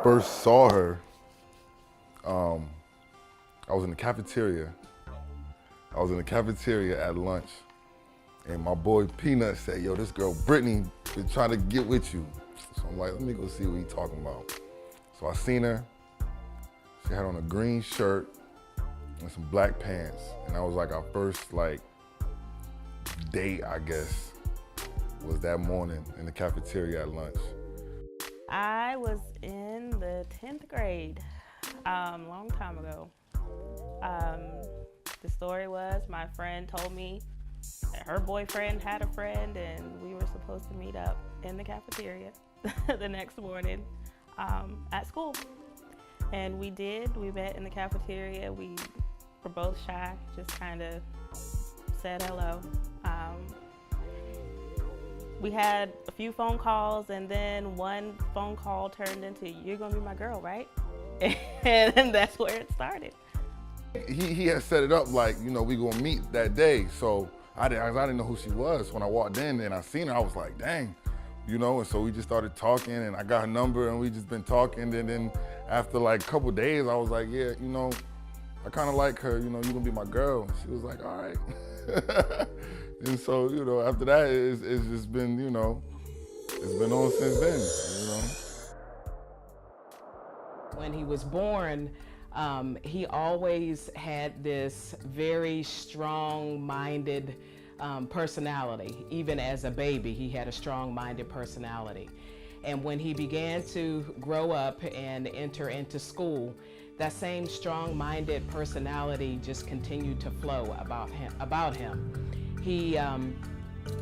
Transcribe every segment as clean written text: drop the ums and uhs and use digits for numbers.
first saw her, I was in the cafeteria. I was in the cafeteria at lunch, and my boy Peanut said, "Yo, this girl Brittany been trying to get with you." So I'm like, let me go see what he's talking about. So I seen her. She had on a green shirt and some black pants, and that was like our first date, I guess, was that morning in the cafeteria at lunch. I was in the 10th grade, long time ago. The story was my friend told me that her boyfriend had a friend and we were supposed to meet up in the cafeteria the next morning at school. And we did. We met in the cafeteria. We were both shy, just kind of said hello. We had a few phone calls, and then one phone call turned into, "You're gonna be my girl, right?" And that's where it started. He had set it up like, we gonna meet that day. So I didn't know who she was. When I walked in and I seen her, I was like, dang, and so we just started talking, and I got her number, and we just been talking. And then after like a couple days, I was like, yeah, I kind of like her, you're gonna be my girl. And she was like, all right. And so, after that, it's just been, it's been on since then, When he was born, he always had this very strong-minded personality. Even as a baby, he had a strong-minded personality. And when he began to grow up and enter into school, that same strong-minded personality just continued to flow about him. He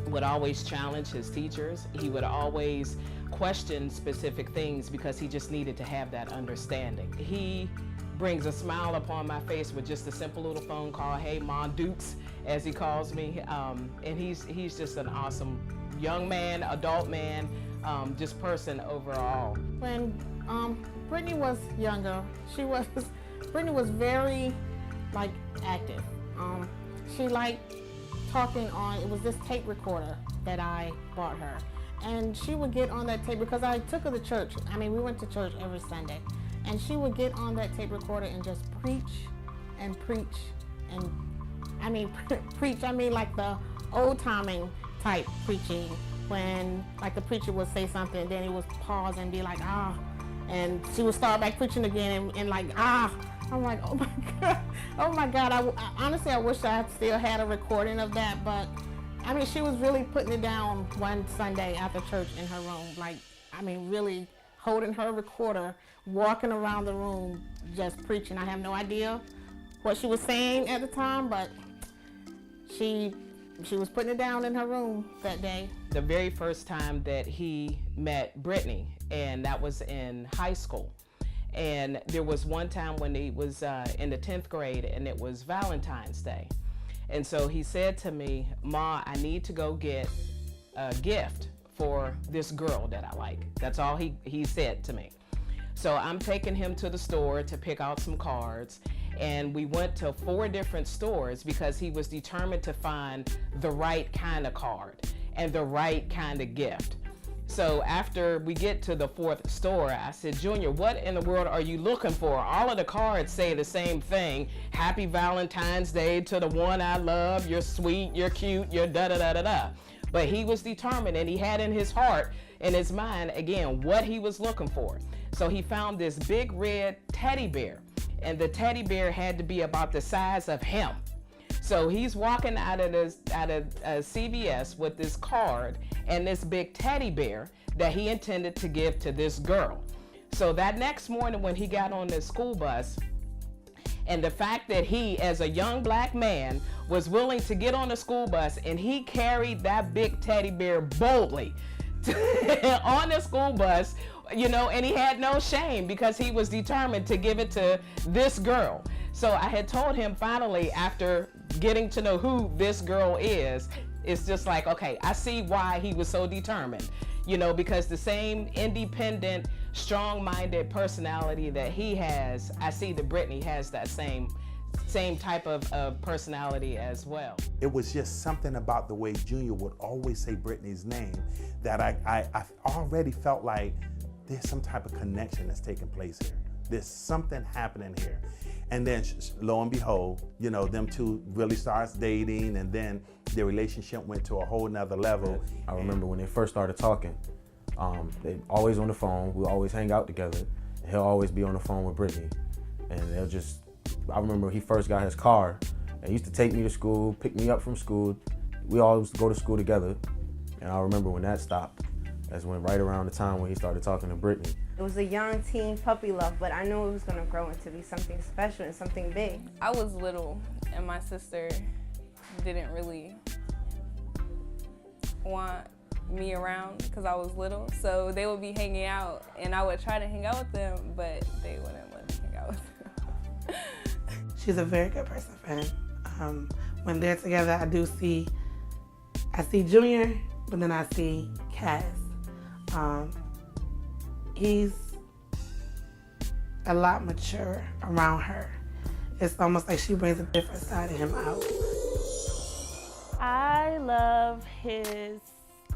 would always challenge his teachers. He would always question specific things because he just needed to have that understanding. He brings a smile upon my face with just a simple little phone call. "Hey, Mom Dukes," as he calls me. And he's just an awesome young man, adult man, just person overall. When Brittany was younger, Brittany was very active. She liked talking on, it was this tape recorder that I bought her. And she would get on that tape because I took her to church. We went to church every Sunday. And she would get on that tape recorder and just preach and preach. And preach, like the old timing type preaching, when the preacher would say something, then he would pause and be like, ah. And she would start back preaching again and ah. I'm like, oh my God. Honestly, I wish I still had a recording of that, but she was really putting it down one Sunday after church in her room. Really holding her recorder, walking around the room, just preaching. I have no idea what she was saying at the time, but she was putting it down in her room that day. The very first time that he met Brittany, and that was in high school. And there was one time when he was in the 10th grade, and it was Valentine's Day. And so he said to me, "Ma, I need to go get a gift for this girl that I like." That's all he said to me. So I'm taking him to the store to pick out some cards, and we went to 4 different stores because he was determined to find the right kind of card and the right kind of gift. So after we get to the 4th store, I said, "Junior, what in the world are you looking for? All of the cards say the same thing. Happy Valentine's Day to the one I love. You're sweet, you're cute, you're da-da-da-da-da." But he was determined, and he had in his heart, in his mind, again, what he was looking for. So he found this big red teddy bear, and the teddy bear had to be about the size of him. So he's walking out of CVS with this card and this big teddy bear that he intended to give to this girl. So that next morning when he got on the school bus, and the fact that he, as a young black man, was willing to get on the school bus and he carried that big teddy bear boldly on the school bus, and he had no shame because he was determined to give it to this girl. So I had told him finally, after getting to know who this girl is, it's just like, okay, I see why he was so determined, because the same independent, strong-minded personality that he has, I see that Brittany has that same type of personality as well. It was just something about the way Junior would always say Brittany's name that I already felt like there's some type of connection that's taking place here. There's something happening here. And then lo and behold, you know, them two really starts dating, and then their relationship went to a whole nother level. I remember when they first started talking, they always on the phone. We always hang out together. He'll always be on the phone with Brittany. And they'll just, I remember when he first got his car, and he used to take me to school, pick me up from school. We always go to school together. And I remember when that stopped. That's when right around the time when he started talking to Brittany. It was a young teen puppy love, but I knew it was gonna grow into be something special and something big. I was little, and my sister didn't really want me around because I was little. So they would be hanging out, and I would try to hang out with them, but they wouldn't let me hang out with them. She's a very good person, friend. When they're together, I see Junior, but then I see Cass. He's a lot mature around her. It's almost like she brings a different side of him out. I love his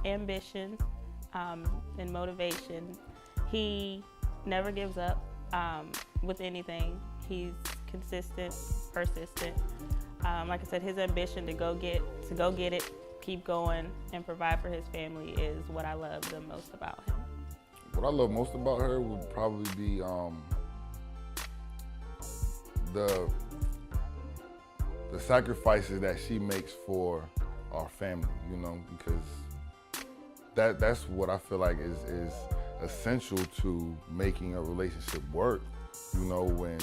ambition and motivation. He never gives up with anything. He's consistent, persistent. Like I said, his ambition to go get it, keep going, and provide for his family is what I love the most about him. What I love most about her would probably be the sacrifices that she makes for our family, you know, because that's what I feel like is essential to making a relationship work. You know, when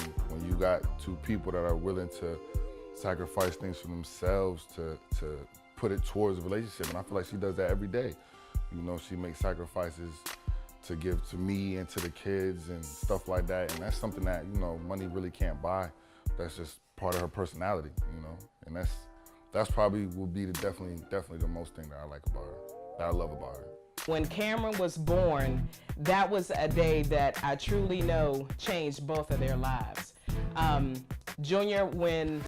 you got two people that are willing to sacrifice things for themselves to put it towards a relationship, and I feel like she does that every day. You know, she makes sacrifices to give to me and to the kids and stuff like that, and that's something that, you know, money really can't buy. That's just part of her personality, you know, and that's probably would be definitely the most thing that I like about her, that I love about her. When Cameron was born, that was a day that I truly know changed both of their lives. Junior, when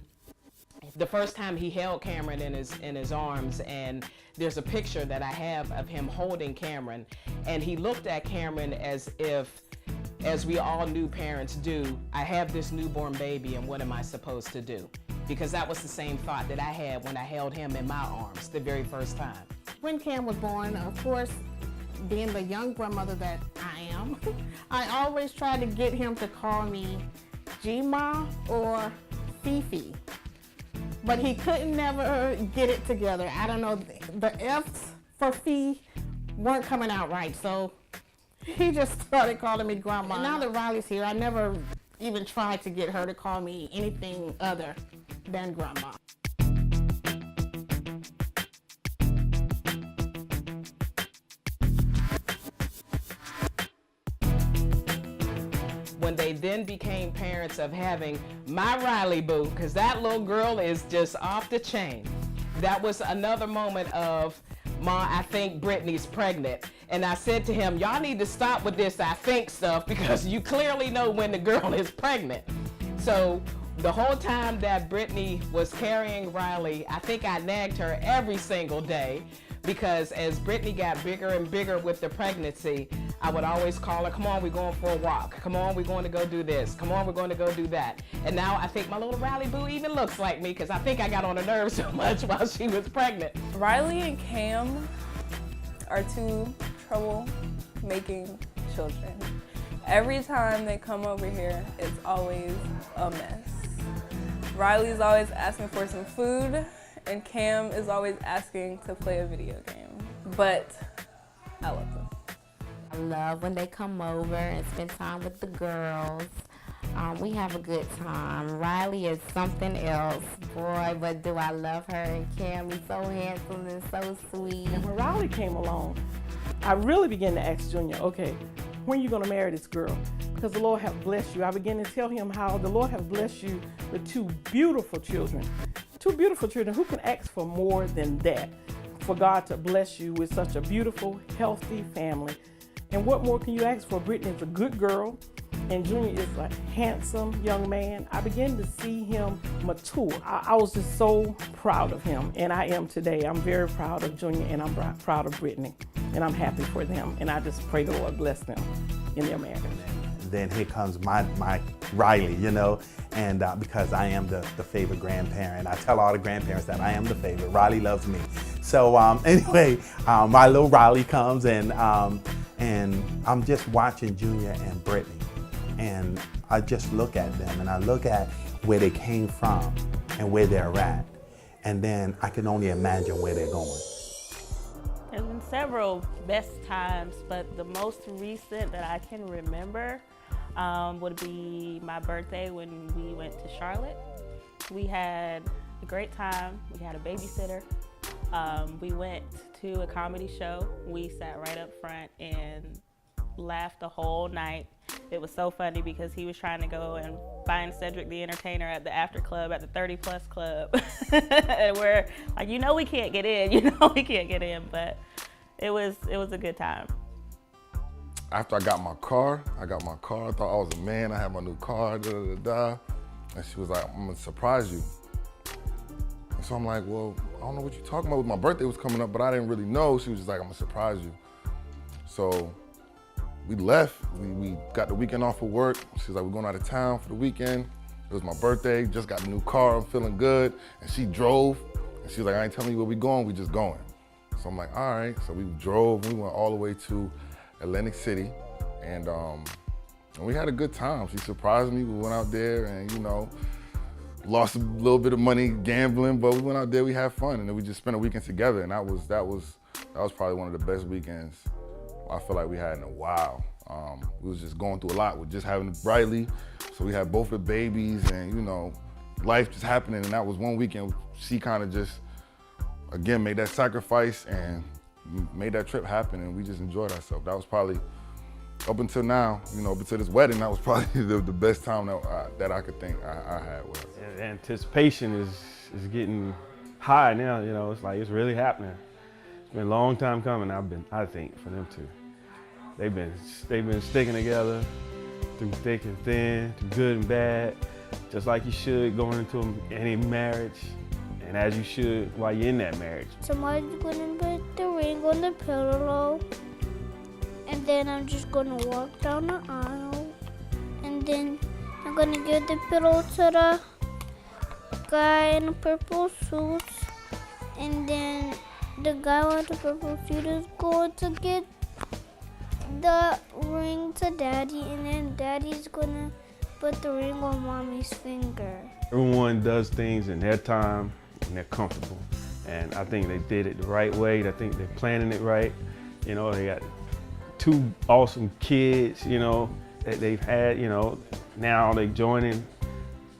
the first time he held Cameron in his arms, and there's a picture that I have of him holding Cameron, and he looked at Cameron as if, as we all new parents do, I have this newborn baby and what am I supposed to do? Because that was the same thought that I had when I held him in my arms the very first time. When Cam was born, of course, being the young grandmother that I am, I always tried to get him to call me G-Ma or Fifi. But he couldn't never get it together. I don't know, the F's for Fee weren't coming out right, so he just started calling me Grandma. And now that Riley's here, I never even tried to get her to call me anything other than Grandma. When they then became parents of having my Riley boo, because that little girl is just off the chain. That was another moment of, Ma, I think Brittany's pregnant. And I said to him, y'all need to stop with this I think stuff because you clearly know when the girl is pregnant. So the whole time that Brittany was carrying Riley, I think I nagged her every single day because as Brittany got bigger and bigger with the pregnancy, I would always call her, come on, we're going for a walk. Come on, we're going to go do this. Come on, we're going to go do that. And now I think my little Riley boo even looks like me because I think I got on her nerves so much while she was pregnant. Riley and Cam are two trouble-making children. Every time they come over here, it's always a mess. Riley's always asking for some food, and Cam is always asking to play a video game. But I love them. I love when they come over and spend time with the girls. We have a good time. Riley is something else. Boy, but do I love her, and Cam is so handsome and so sweet. And when Riley came along, I really began to ask Junior, okay, when are you gonna marry this girl? Because the Lord have blessed you. I began to tell him how the Lord have blessed you with two beautiful children. Two beautiful children. Who can ask for more than that? For God to bless you with such a beautiful, healthy family. And what more can you ask for? Brittany is a good girl, and Junior is a handsome young man. I began to see him mature. I was just so proud of him, and I am today. I'm very proud of Junior, and I'm proud of Brittany, and I'm happy for them, and I just pray the Lord bless them. in their marriage. Then here comes my Riley, you know, and because I am the favorite grandparent. I tell all the grandparents that I am the favorite. Riley loves me. So anyway, my little Riley comes, and I'm just watching Junior and Brittany, and I just look at them, and I look at where they came from and where they're at, and then I can only imagine where they're going. There's been several best times, but the most recent that I can remember would be my birthday when we went to Charlotte. We had a great time. We had a babysitter. We went to a comedy show. We sat right up front and laughed the whole night. It was so funny because he was trying to go and find Cedric the Entertainer at the after club, at the 30 Plus Club. And we're like, we can't get in, we can't get in, but it was a good time. After I got my car, I thought I was a man, I had my new car, and she was like, I'm gonna surprise you. And so I'm like, well, I don't know what you're talking about. My birthday was coming up, but I didn't really know. She was just like, I'm gonna surprise you. So we left, we got the weekend off of work. She was like, we're going out of town for the weekend. It was my birthday, just got a new car, I'm feeling good. And she drove, and she was like, I ain't telling you where we going, we just going. So I'm like, all right. So we drove, we went all the way to Atlantic City, and we had a good time. She surprised me. We went out there and, lost a little bit of money gambling, but we went out there, we had fun, and then we just spent a weekend together, and that was probably one of the best weekends I feel like we had in a while. We was just going through a lot with just having Riley, so we had both the babies, and life just happening, and that was one weekend she kind of just, again, made that sacrifice and made that trip happen, and we just enjoyed ourselves. That was probably, up until now, up until this wedding, that was probably the best time that I could think I had with her. The anticipation is getting high now, it's like it's really happening. It's been a long time coming, I think, for them two. They've been sticking together through thick and thin, through good and bad, just like you should going into any marriage, and as you should while you're in that marriage. Somebody's gonna put the ring on the pillow, and then I'm just gonna walk down the aisle, and then I'm gonna give the pillow to the guy in the purple suit, and then the guy with the purple suit is going to get the ring to Daddy, and then Daddy's gonna put the ring on Mommy's finger. Everyone does things in their time and they're comfortable, and I think they did it the right way. I think they're planning it right. They got two awesome kids, that they've had, now they joining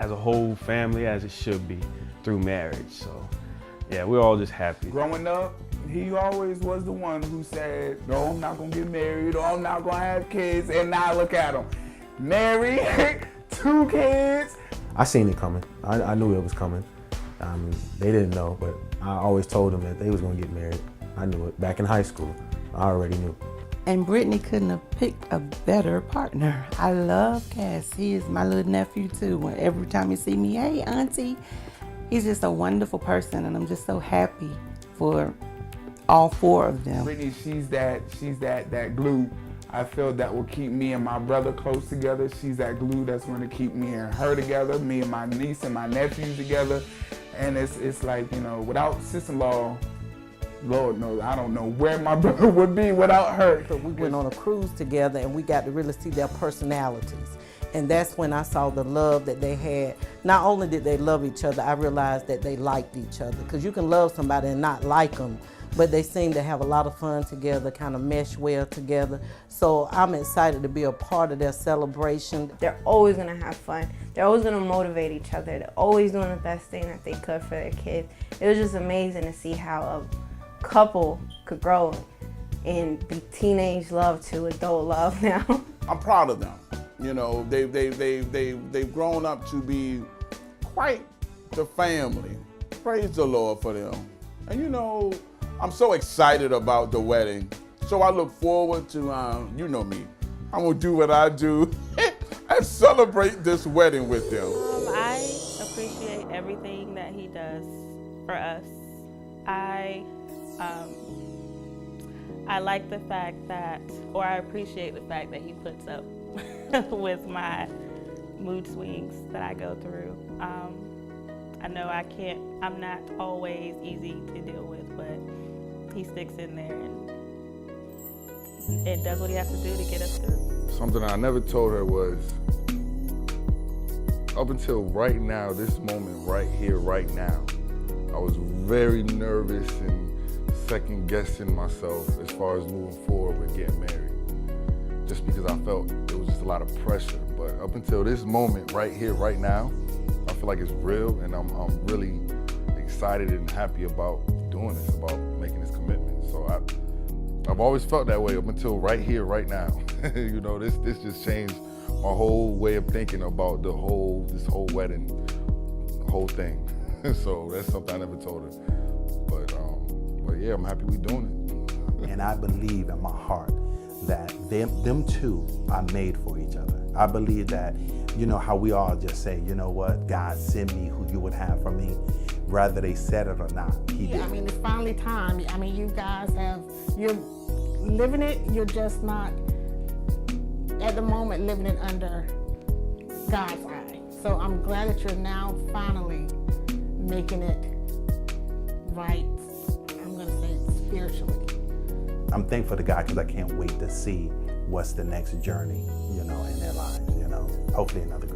as a whole family as it should be through marriage. So yeah, we're all just happy. Growing up, he always was the one who said, no, I'm not gonna get married, or I'm not gonna have kids, and now look at him. Married, 2 kids. I seen it coming. I knew it was coming. They didn't know, but I always told them that they was gonna get married. I knew it. Back in high school, I already knew. And Brittany couldn't have picked a better partner. I love Cass. He is my little nephew too. Every time he see me, hey auntie. He's just a wonderful person, and I'm just so happy for all 4 of them. Brittany, she's that glue I feel that will keep me and my brother close together. She's that glue that's going to keep me and her together, me and my niece and my nephew together. And it's like, without sister-in-law, Lord knows, I don't know where my brother would be without her. So we went on a cruise together, and we got to really see their personalities. And that's when I saw the love that they had. Not only did they love each other, I realized that they liked each other. Because you can love somebody and not like them, but they seem to have a lot of fun together, kind of mesh well together. So I'm excited to be a part of their celebration. They're always gonna have fun. They're always gonna motivate each other. They're always doing the best thing that they could for their kids. It was just amazing to see how a couple could grow and be teenage love to adult love now. I'm proud of them. They've grown up to be quite the family. Praise the Lord for them. And I'm so excited about the wedding. So I look forward to, you know me, I'm gonna do what I do and celebrate this wedding with them. I appreciate everything that he does for us. I like the fact that, or I appreciate the fact that he puts up with my mood swings that I go through. I know I'm not always easy to deal with, but he sticks in there and does what he has to do to get us through. Something I never told her was, up until right now, this moment right here, right now, I was very nervous and second guessing myself as far as moving forward with getting married. Just because I felt it was just a lot of pressure. But up until this moment right here, right now, I feel like it's real, and I'm really excited and happy about doing this, about making this commitment. So I've always felt that way up until right here, right now. You know, this just changed my whole way of thinking about this whole wedding, the whole thing. So that's something I never told her. But yeah, I'm happy we're doing it. And I believe in my heart that them two are made for each other. I believe that, you know, how we all just say, you know what, God, send me who you would have for me, whether they said it or not. He did. I mean, it's finally time. I mean, you guys you're living it, you're just not, at the moment, living it under God's eye. So I'm glad that you're now finally making it right, I'm gonna say spiritually. I'm thankful to God because I can't wait to see what's the next journey, you know, in their lives, you know. Hopefully another